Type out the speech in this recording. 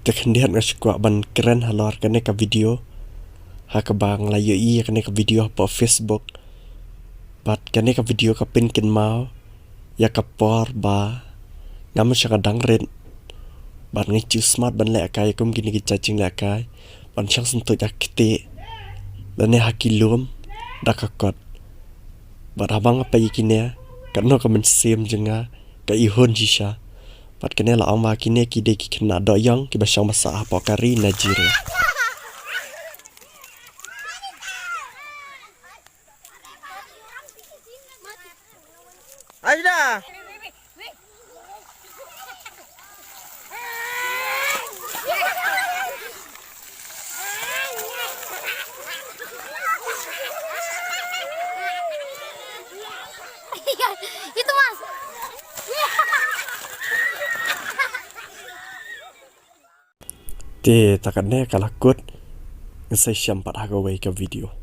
Tekendian ngasih ban keren halor kene ka video. Haka bang layo iya kene ka video apa Facebook. Bat kene ka video ka pin kin mau. Ya ka por ba. Ngam siya ka dangren. Bat ngi chu smart ban le akai kum gini ki cacing le akai. Ban siyang sentuh ya kite. Dan ne hakilum dakakot. Bat abang apa yikine karena ka mensim jenga ka ihon sisa. Pat kene la ong ma kine ki de ki kena doyong ki basang masa apa kari najire. Aida. Itu Mas. Te takane kalakut ngesai siam pat hagawai ka video.